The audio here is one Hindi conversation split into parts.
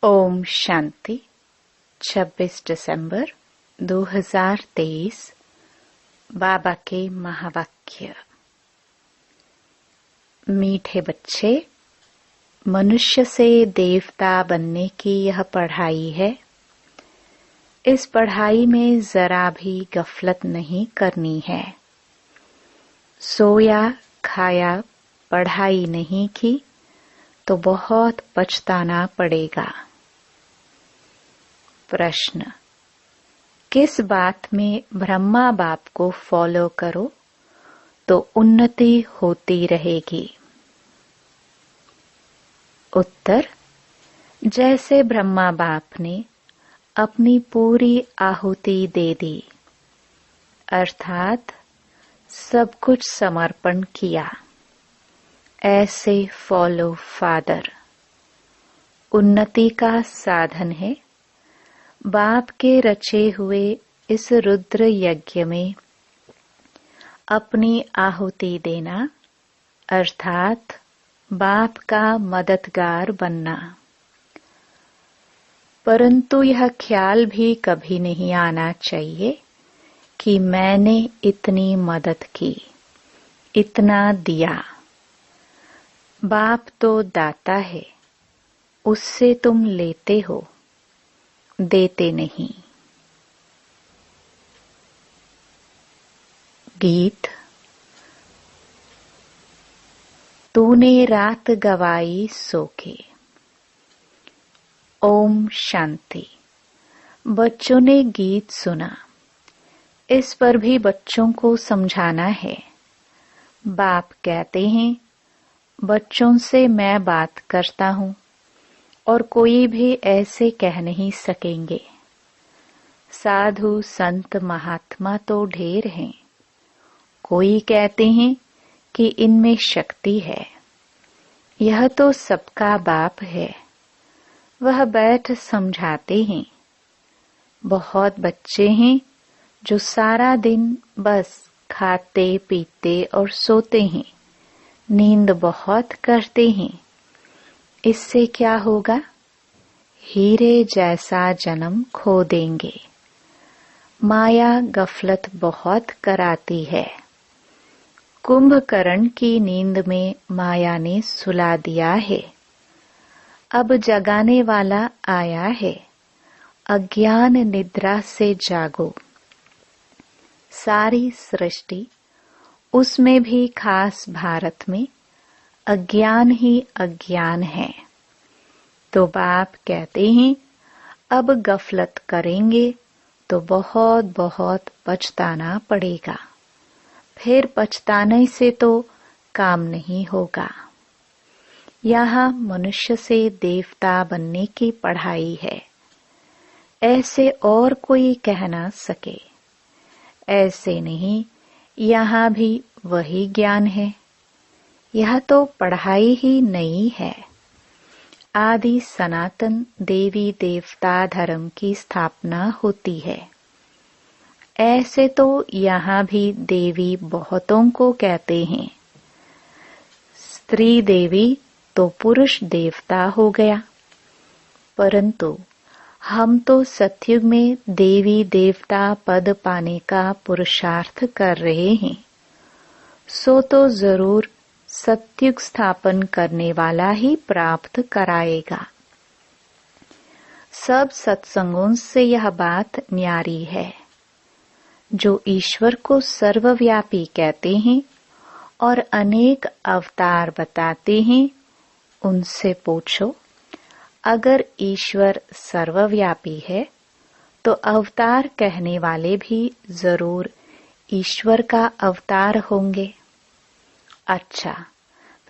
ओम शांति 26 दिसंबर 2023 बाबा के महावाक्य। मीठे बच्चे, मनुष्य से देवता बनने की यह पढ़ाई है। इस पढ़ाई में जरा भी गफलत नहीं करनी है। सोया खाया पढ़ाई नहीं की तो बहुत पछताना पड़ेगा। प्रश्न, किस बात में ब्रह्मा बाप को फॉलो करो तो उन्नति होती रहेगी? उत्तर, जैसे ब्रह्मा बाप ने अपनी पूरी आहुति दे दी, अर्थात सब कुछ समर्पण किया, ऐसे फॉलो फादर। उन्नति का साधन है बाप के रचे हुए इस रुद्र यज्ञ में अपनी आहुति देना, अर्थात बाप का मददगार बनना। परंतु यह ख्याल भी कभी नहीं आना चाहिए कि मैंने इतनी मदद की, इतना दिया। बाप तो दाता है, उससे तुम लेते हो, देते नहीं। गीत। तूने रात गवाई सो के। ओम शांति। बच्चों ने गीत सुना, इस पर भी बच्चों को समझाना है। बाप कहते हैं, बच्चों से मैं बात करता हूँ और कोई भी ऐसे कह नहीं सकेंगे। साधु संत महात्मा तो ढेर हैं, कोई कहते हैं कि इनमें शक्ति है। यह तो सबका बाप है, वह बैठ समझाते हैं। बहुत बच्चे हैं जो सारा दिन बस खाते पीते और सोते हैं, नींद बहुत करते हैं। इससे क्या होगा? हीरे जैसा जन्म खो देंगे। माया गफलत बहुत कराती है। कुंभकर्ण की नींद में माया ने सुला दिया है। अब जगाने वाला आया है। अज्ञान निद्रा से जागो। सारी सृष्टि, उसमें भी खास भारत में अज्ञान ही अज्ञान है। तो बाप कहते हैं, अब गफलत करेंगे तो बहुत बहुत पछताना पड़ेगा। फिर पछताने से तो काम नहीं होगा। यहाँ मनुष्य से देवता बनने की पढ़ाई है, ऐसे और कोई कह ना सके। ऐसे नहीं, यहाँ भी वही ज्ञान है। यह तो पढ़ाई ही नहीं है। आदि सनातन देवी देवता धर्म की स्थापना होती है। ऐसे तो यहाँ भी देवी बहुतों को कहते हैं। स्त्री देवी तो पुरुष देवता हो गया। परंतु हम तो सतयुग में देवी देवता पद पाने का पुरुषार्थ कर रहे हैं। सो तो जरूर सतयुग स्थापन करने वाला ही प्राप्त कराएगा। सब सत्संगों से यह बात न्यारी है। जो ईश्वर को सर्वव्यापी कहते हैं और अनेक अवतार बताते हैं, उनसे पूछो, अगर ईश्वर सर्वव्यापी है तो अवतार कहने वाले भी जरूर ईश्वर का अवतार होंगे। अच्छा,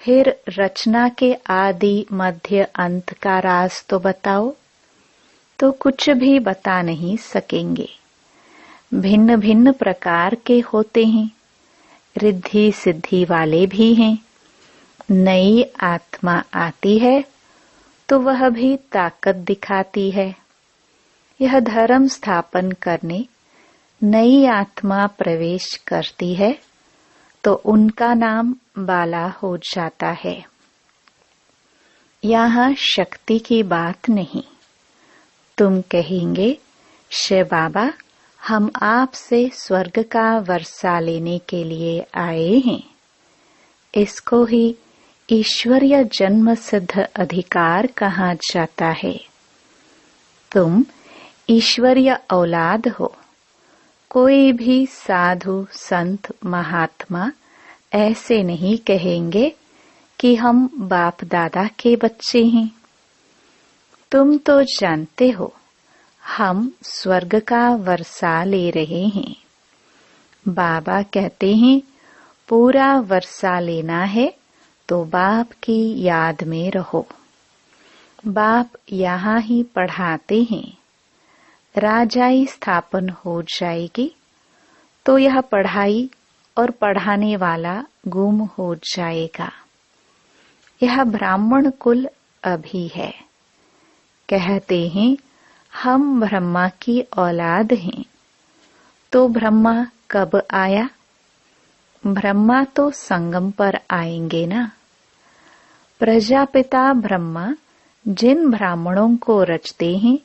फिर रचना के आदि मध्य अंत का राज तो बताओ। तो कुछ भी बता नहीं सकेंगे। भिन्न भिन्न प्रकार के होते हैं। रिद्धि सिद्धि वाले भी हैं। नई आत्मा आती है तो वह भी ताकत दिखाती है। यह धर्म स्थापन करने नई आत्मा प्रवेश करती है तो उनका नाम बाला हो जाता है। यहाँ शक्ति की बात नहीं, तुम कहेंगे, शिव बाबा, हम आपसे स्वर्ग का वर्षा लेने के लिए आए हैं। इसको ही ईश्वरीय जन्म सिद्ध अधिकार कहा जाता है। तुम ईश्वरीय औलाद हो। कोई भी साधु संत महात्मा ऐसे नहीं कहेंगे कि हम बाप दादा के बच्चे हैं। तुम तो जानते हो हम स्वर्ग का वर्षा ले रहे हैं। बाबा कहते हैं पूरा वर्षा लेना है तो बाप की याद में रहो। बाप यहाँ ही पढ़ाते हैं। राजाई स्थापन हो जाएगी तो यह पढ़ाई और पढ़ाने वाला गुम हो जाएगा। यह ब्राह्मण कुल अभी है। कहते हैं हम ब्रह्मा की औलाद हैं। तो ब्रह्मा कब आया? ब्रह्मा तो संगम पर आएंगे ना। प्रजापिता ब्रह्मा जिन ब्राह्मणों को रचते हैं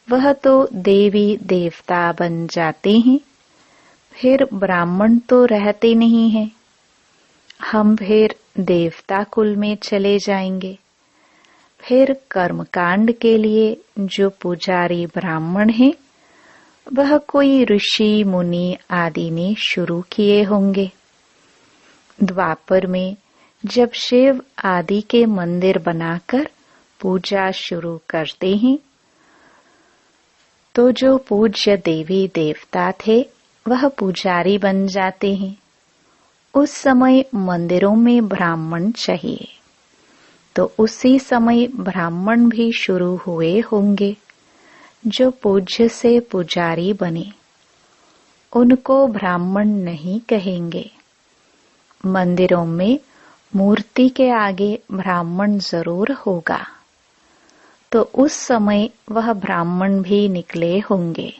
वह तो देवी देवता बन जाते हैं। फिर ब्राह्मण तो रहते नहीं हैं। हम फिर देवता कुल में चले जाएंगे। फिर कर्मकांड के लिए जो पुजारी ब्राह्मण हैं वह कोई ऋषि मुनि आदि ने शुरू किए होंगे। द्वापर में जब शिव आदि के मंदिर बनाकर पूजा शुरू करते हैं तो जो पूज्य देवी देवता थे वह पुजारी बन जाते हैं। उस समय मंदिरों में ब्राह्मण चाहिए तो उसी समय ब्राह्मण भी शुरू हुए होंगे जो पूज्य से पुजारी बने। उनको ब्राह्मण नहीं कहेंगे। मंदिरों में मूर्ति के आगे ब्राह्मण जरूर होगा तो उस समय वह ब्राह्मण भी निकले होंगे।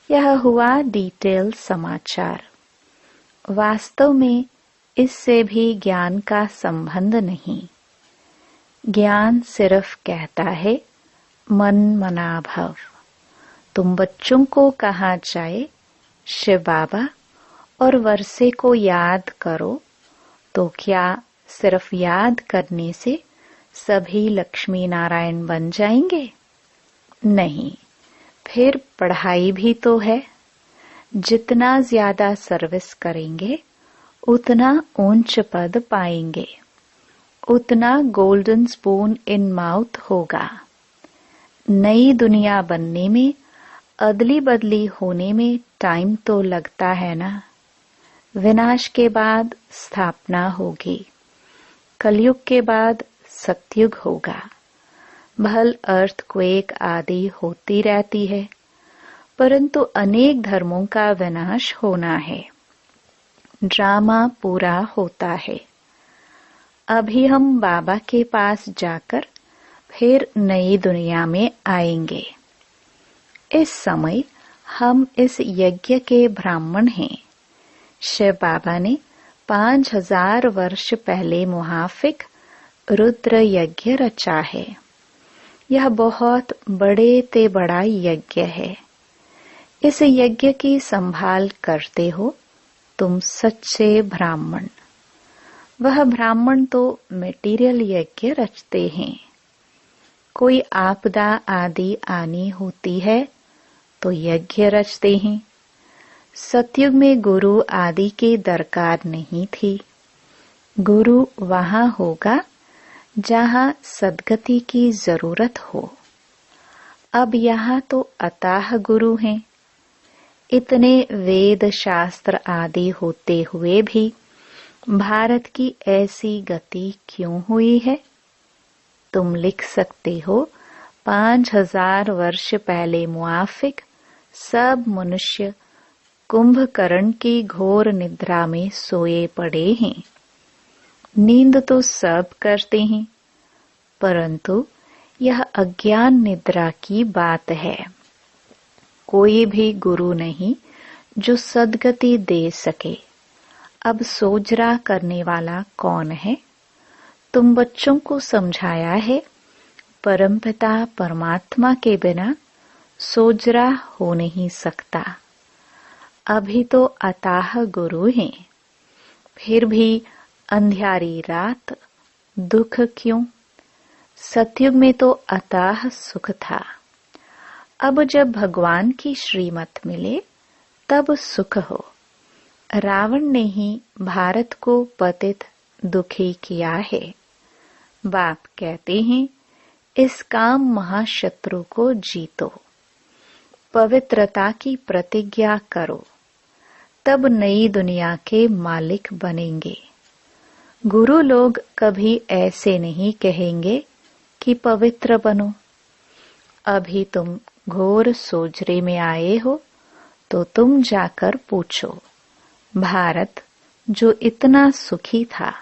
यह हुआ डिटेल समाचार। वास्तव में इससे भी ज्ञान का संबंध नहीं। ज्ञान सिर्फ कहता है मन मना भव। तुम बच्चों को कहा जाए शिव बाबा और वर्षे को याद करो तो क्या सिर्फ याद करने से सभी लक्ष्मी नारायण बन जाएंगे? नहीं, फिर पढ़ाई भी तो है। जितना ज्यादा सर्विस करेंगे उतना ऊंच पद पाएंगे, उतना गोल्डन स्पून इन माउथ होगा। नई दुनिया बनने में अदली बदली होने में टाइम तो लगता है ना। विनाश के बाद स्थापना होगी। कलयुग के बाद सतयुग होगा। भल अर्थक्वेक आदि होती रहती है परंतु अनेक धर्मों का विनाश होना है। ड्रामा पूरा होता है। अभी हम बाबा के पास जाकर फिर नई दुनिया में आएंगे। इस समय हम इस यज्ञ के ब्राह्मण हैं। शिव बाबा ने 5000 वर्ष पहले मुहाफिक रुद्र यज्ञ रचा है। यह बहुत बड़े ते बड़ा यज्ञ है। इस यज्ञ की संभाल करते हो तुम सच्चे ब्राह्मण। वह ब्राह्मण तो मटेरियल यज्ञ रचते हैं। कोई आपदा आदि आनी होती है तो यज्ञ रचते हैं। सतयुग में गुरु आदि की दरकार नहीं थी। गुरु वहां होगा जहां सद्गति की जरूरत हो। अब यहाँ तो अताह गुरु हैं। इतने वेद शास्त्र आदि होते हुए भी भारत की ऐसी गति क्यों हुई है? तुम लिख सकते हो 5000 वर्ष पहले मुआफिक सब मनुष्य कुंभकर्ण की घोर निद्रा में सोए पड़े हैं। नींद तो सब करते हैं परंतु यह अज्ञान निद्रा की बात है। कोई भी गुरु नहीं जो सद्गति दे सके। अब सोजरा करने वाला कौन है? तुम बच्चों को समझाया है परमपिता परमात्मा के बिना सोजरा हो नहीं सकता। अभी तो अताह गुरु हैं, फिर भी अंधियारी रात दुख क्यों। सतयुग में तो अताह सुख था, अब जब भगवान की श्रीमत मिले तब सुख हो। रावण ने ही भारत को पतित दुखी किया है। बाप कहते हैं, इस काम महाशत्रु को जीतो, पवित्रता की प्रतिज्ञा करो, तब नई दुनिया के मालिक बनेंगे। गुरु लोग कभी ऐसे नहीं कहेंगे कि पवित्र बनो। अभी तुम घोर सोजरे में आए हो तो तुम जाकर पूछो, भारत जो इतना सुखी था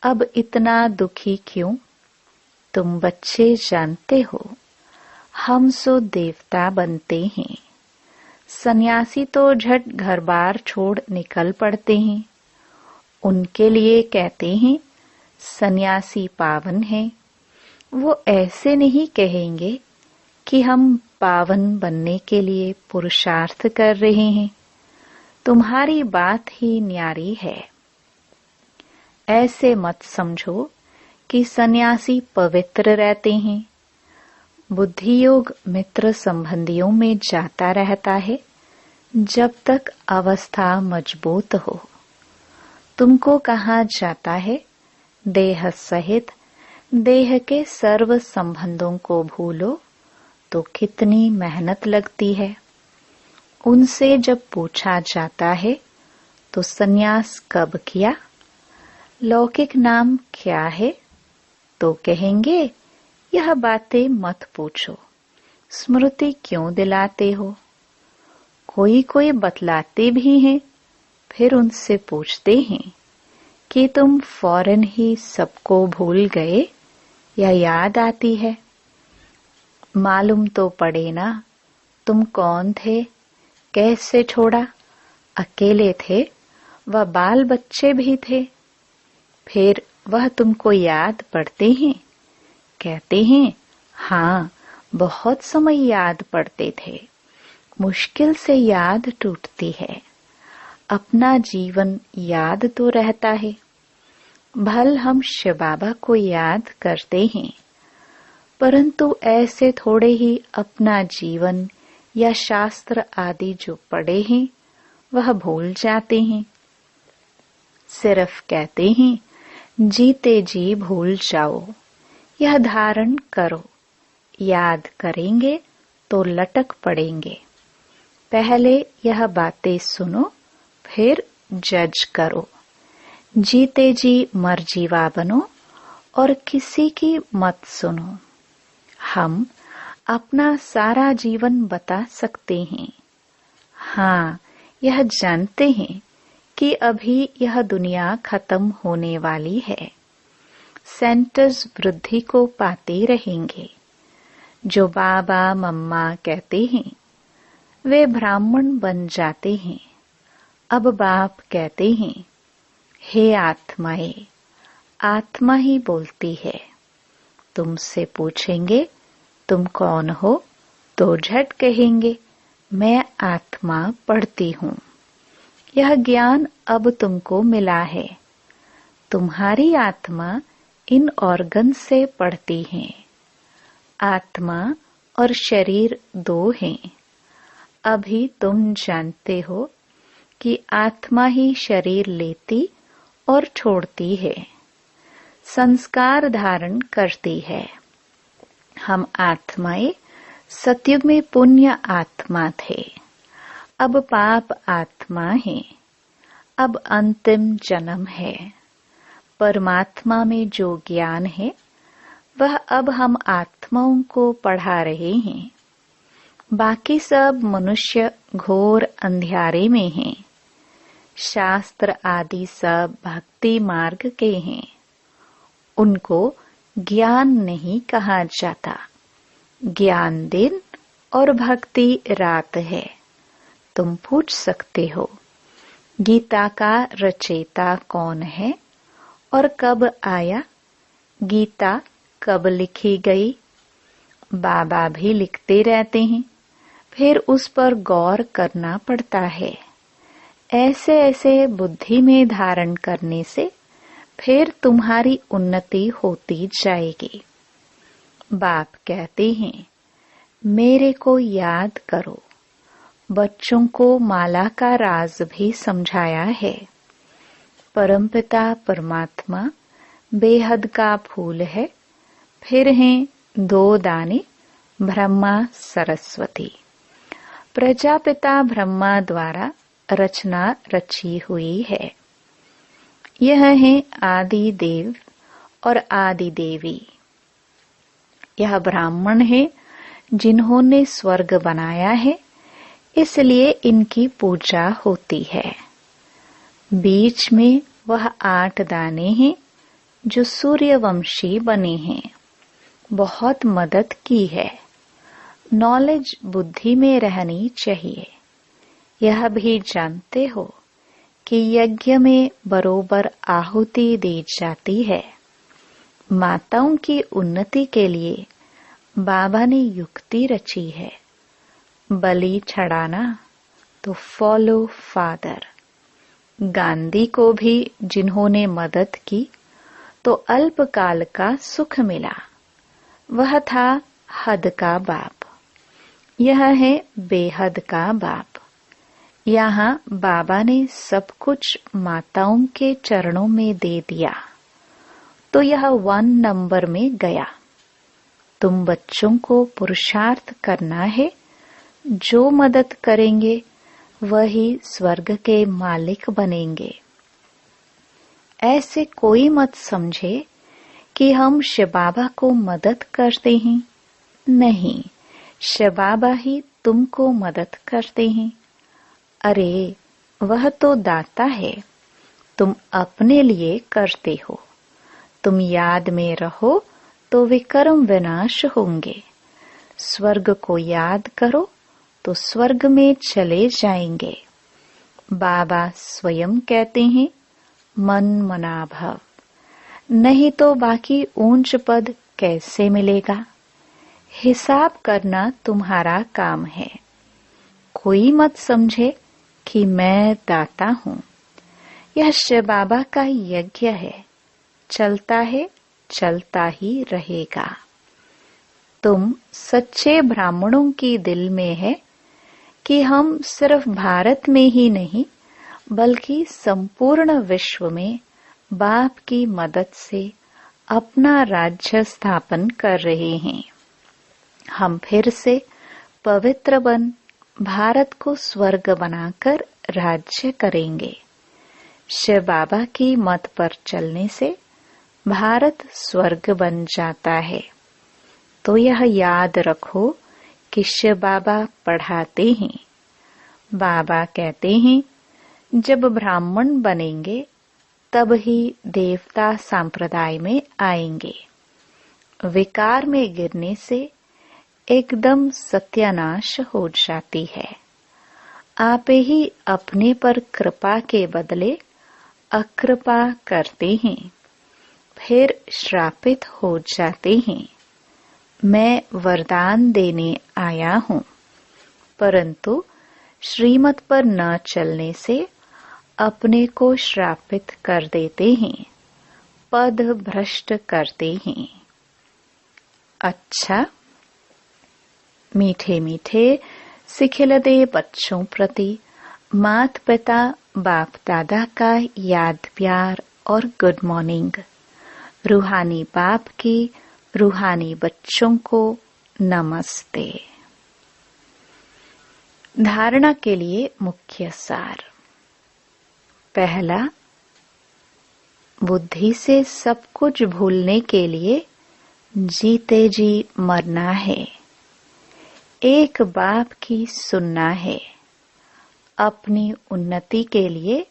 अब इतना दुखी क्यों। तुम बच्चे जानते हो, हम सो देवता बनते हैं। सन्यासी तो झट घर बार छोड़ निकल पड़ते हैं। उनके लिए कहते हैं सन्यासी पावन है। वो ऐसे नहीं कहेंगे कि हम पावन बनने के लिए पुरुषार्थ कर रहे हैं। तुम्हारी बात ही न्यारी है। ऐसे मत समझो कि सन्यासी पवित्र रहते हैं। बुद्धि योग मित्र संबंधियों में जाता रहता है जब तक अवस्था मजबूत हो। तुमको कहा जाता है, देह सहित देह के सर्व संबंधों को भूलो तो कितनी मेहनत लगती है। उनसे जब पूछा जाता है तो सन्यास कब किया, लौकिक नाम क्या है, तो कहेंगे यह बातें मत पूछो, स्मृति क्यों दिलाते हो। कोई कोई बतलाते भी हैं, फिर उनसे पूछते हैं कि तुम फौरन ही सबको भूल गए या याद आती है। मालूम तो पड़े ना, तुम कौन थे, कैसे छोड़ा। अकेले थे व बाल बच्चे भी थे, फिर वह तुमको याद पड़ते हैं। कहते हैं, हाँ बहुत समय याद पड़ते थे, मुश्किल से याद टूटती है। अपना जीवन याद तो रहता है। भल हम शिव बाबा को याद करते हैं, परंतु ऐसे थोड़े ही अपना जीवन या शास्त्र आदि जो पढ़े हैं वह भूल जाते हैं। सिर्फ कहते हैं, जीते जी भूल जाओ, यह धारण करो। याद करेंगे तो लटक पड़ेंगे। पहले यह बातें सुनो, फिर जज करो। जीते जी मर्जीवा बनो और किसी की मत सुनो। हम अपना सारा जीवन बता सकते हैं। हाँ, यह जानते हैं कि अभी यह दुनिया खत्म होने वाली है। सेंटर्स वृद्धि को पाते रहेंगे। जो बाबा मम्मा कहते हैं वे ब्राह्मण बन जाते हैं। अब बाप कहते हैं, हे आत्माएं, आत्मा ही बोलती है। तुमसे पूछेंगे तुम कौन हो, तो झट कहेंगे मैं आत्मा पढ़ती हूँ। यह ज्ञान अब तुमको मिला है। तुम्हारी आत्मा इन ऑर्गन से पढ़ती है। आत्मा और शरीर दो हैं। अभी तुम जानते हो कि आत्मा ही शरीर लेती और छोड़ती है, संस्कार धारण करती है। हम आत्माएं सतयुग में पुण्य आत्मा थे, अब पाप आत्मा है। अब अंतिम जन्म है। परमात्मा में जो ज्ञान है वह अब हम आत्माओं को पढ़ा रहे हैं। बाकी सब मनुष्य घोर अंधियारे में हैं। शास्त्र आदि सब भक्ति मार्ग के हैं। उनको ज्ञान नहीं कहा जाता। ज्ञान दिन और भक्ति रात है। तुम पूछ सकते हो, गीता का रचयिता कौन है और कब आया? गीता कब लिखी गई बाबा भी लिखते रहते हैं, फिर उस पर गौर करना पड़ता है। ऐसे ऐसे बुद्धि में धारण करने से फिर तुम्हारी उन्नति होती जाएगी। बाप कहते हैं, मेरे को याद करो। बच्चों को माला का राज भी समझाया है। परमपिता परमात्मा बेहद का फूल है, फिर हैं 2 दाने ब्रह्मा सरस्वती। प्रजापिता ब्रह्मा द्वारा रचना रची हुई है। यह है आदि देव और आदि देवी। यह ब्राह्मण है जिन्होंने स्वर्ग बनाया है, इसलिए इनकी पूजा होती है। बीच में वह 8 दाने हैं जो सूर्यवंशी बने हैं। बहुत मदद की है। नॉलेज बुद्धि में रहनी चाहिए। यह भी जानते हो कि यज्ञ में बरोबर आहुति दी जाती है। माताओं की उन्नति के लिए बाबा ने युक्ति रची है। बलि चढ़ाना तो फॉलो फादर। गांधी को भी जिन्होंने मदद की तो अल्पकाल का सुख मिला। वह था हद का बाप। यह है बेहद का बाप। यहाँ बाबा ने सब कुछ माताओं के चरणों में दे दिया, तो यह 1 नंबर में गया। तुम बच्चों को पुरुषार्थ करना है। जो मदद करेंगे वही स्वर्ग के मालिक बनेंगे। ऐसे कोई मत समझे कि हम शिव बाबा को मदद करते हैं। नहीं, शिव बाबा ही तुमको मदद करते हैं। अरे, वह तो दाता है, तुम अपने लिए करते हो। तुम याद में रहो तो विकर्म विनाश होंगे। स्वर्ग को याद करो तो स्वर्ग में चले जाएंगे। बाबा स्वयं कहते हैं, मन मना भव। नहीं तो बाकी ऊंच पद कैसे मिलेगा? हिसाब करना तुम्हारा काम है। कोई मत समझे कि मैं दाता हूँ। यह शिव बाबा का यज्ञ है, चलता है, चलता ही रहेगा। तुम सच्चे ब्राह्मणों की दिल में है कि हम सिर्फ भारत में ही नहीं बल्कि संपूर्ण विश्व में बाप की मदद से अपना राज्य स्थापन कर रहे हैं। हम फिर से पवित्र बन भारत को स्वर्ग बनाकर राज्य करेंगे। शिव बाबा की मत पर चलने से भारत स्वर्ग बन जाता है। तो यह याद रखो कि शिव बाबा पढ़ाते हैं। बाबा कहते हैं, जब ब्राह्मण बनेंगे तब ही देवता संप्रदाय में आएंगे। विकार में गिरने से एकदम सत्यानाश हो जाती है। आप ही अपने पर कृपा के बदले अकृपा करते हैं, फिर श्रापित हो जाते हैं। मैं वरदान देने आया हूँ, परंतु श्रीमत पर न चलने से अपने को श्रापित कर देते हैं, पद भ्रष्ट करते हैं। अच्छा, मीठे मीठे सिखिलदे बच्चों प्रति मात पिता बाप दादा का याद प्यार और गुड मॉर्निंग। रूहानी बाप की रूहानी बच्चों को नमस्ते। धारणा के लिए मुख्य सार। पहला, बुद्धि से सब कुछ भूलने के लिए जीते जी मरना है। एक बाप की सुनना है। अपनी उन्नति के लिए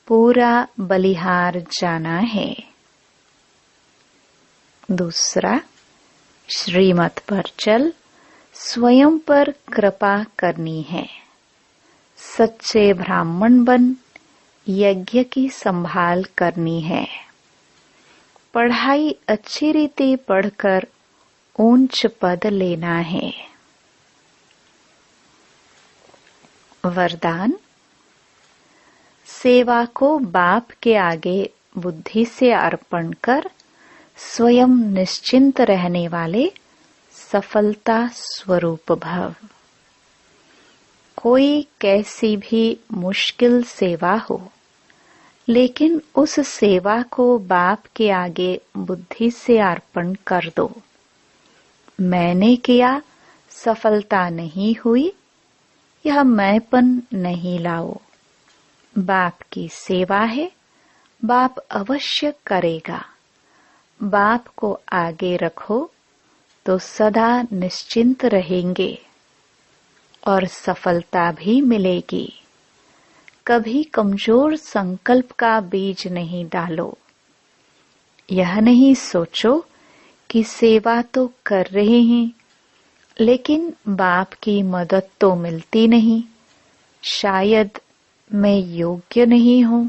पूरा बलिहार जाना है। दूसरा, श्रीमत पर चल स्वयं पर कृपा करनी है। सच्चे ब्राह्मण बन यज्ञ की संभाल करनी है। पढ़ाई अच्छी रीति पढ़कर ऊंच पद लेना है। वरदान। सेवा को बाप के आगे बुद्धि से अर्पण कर स्वयं निश्चिंत रहने वाले सफलता स्वरूप भव। कोई कैसी भी मुश्किल सेवा हो, लेकिन उस सेवा को बाप के आगे बुद्धि से अर्पण कर दो। मैंने किया, सफलता नहीं हुई, यह मैंपन नहीं लाओ। बाप की सेवा है, बाप अवश्य करेगा। बाप को आगे रखो तो सदा निश्चिंत रहेंगे और सफलता भी मिलेगी। कभी कमजोर संकल्प का बीज नहीं डालो। यह नहीं सोचो कि सेवा तो कर रहे हैं, लेकिन बाप की मदद तो मिलती नहीं, शायद मैं योग्य नहीं हूं।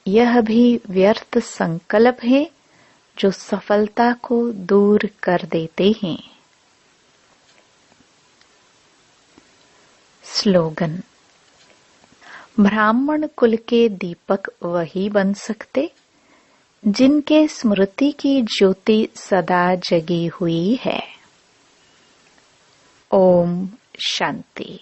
यह भी व्यर्थ संकल्प है जो सफलता को दूर कर देते हैं। स्लोगन। ब्राह्मण कुल के दीपक वही बन सकते जिनके स्मृति की ज्योति सदा जगी हुई है। ओम शांति।